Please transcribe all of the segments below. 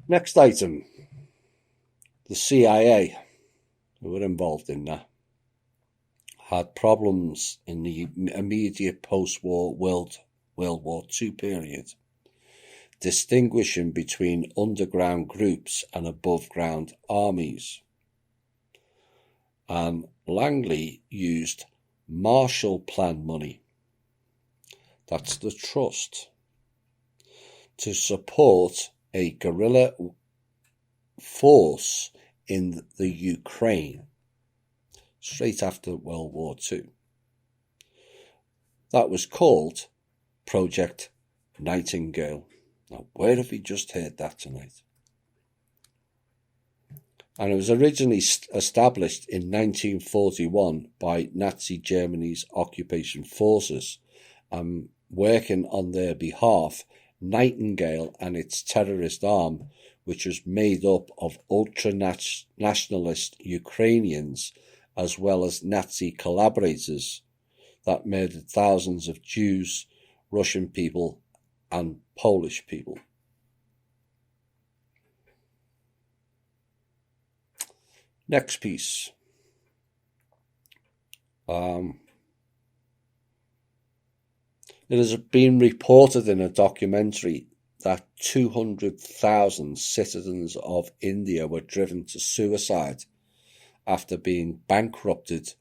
Next item, the CIA, who were involved in that, had problems in the immediate post-war World War II period, distinguishing between underground groups and above-ground armies. And Langley used Marshall Plan money, that's the trust, to support a guerrilla force in the Ukraine straight after World War II. That was called Project Nightingale. Now, where have we just heard that tonight? And it was originally established in 1941 by Nazi Germany's occupation forces, and working on their behalf, Nightingale and its terrorist arm, which was made up of ultra-nationalist Ukrainians as well as Nazi collaborators that murdered thousands of Jews, Russian people, and Polish people. Next piece. It has been reported in a documentary that 200,000 citizens of India were driven to suicide after being bankrupted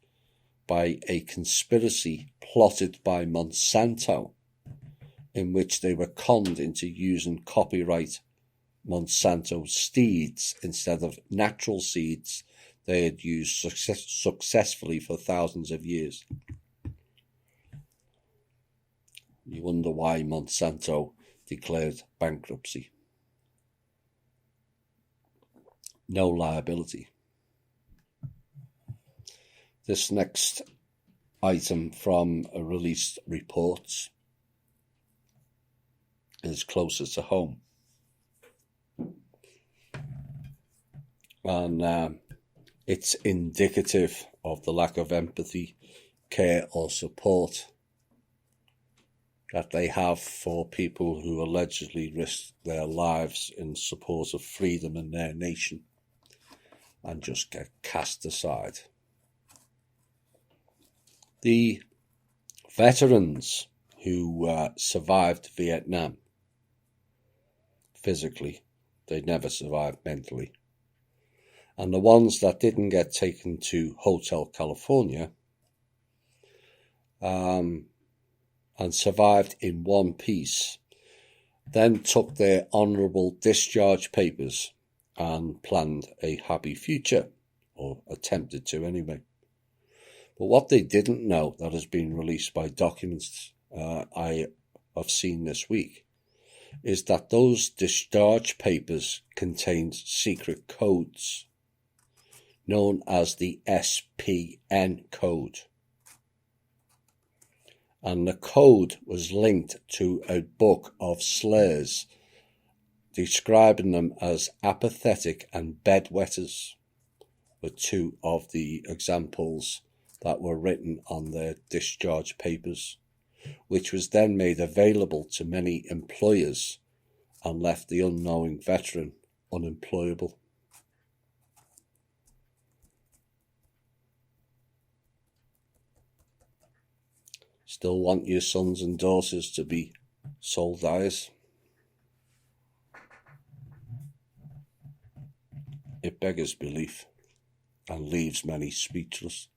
by a conspiracy plotted by Monsanto, in which they were conned into using copyright Monsanto seeds instead of natural seeds they had used successfully for thousands of years. You wonder why Monsanto declared bankruptcy. No liability. This next item from released reports is closer to home. And it's indicative of the lack of empathy, care or support that they have for people who allegedly risk their lives in support of freedom in their nation and just get cast aside. The veterans who survived Vietnam physically, they never survived mentally. And the ones that didn't get taken to Hotel California and survived in one piece, then took their honourable discharge papers and planned a happy future, or attempted to anyway. But what they didn't know, that has been released by documents I have seen this week, is that those discharge papers contained secret codes known as the SPN code. And the code was linked to a book of slurs describing them as apathetic and bedwetters, were two of the examples that were written on their discharge papers, which was then made available to many employers and left the unknowing veteran unemployable. Still want your sons and daughters to be soldiers? It beggars belief and leaves many speechless.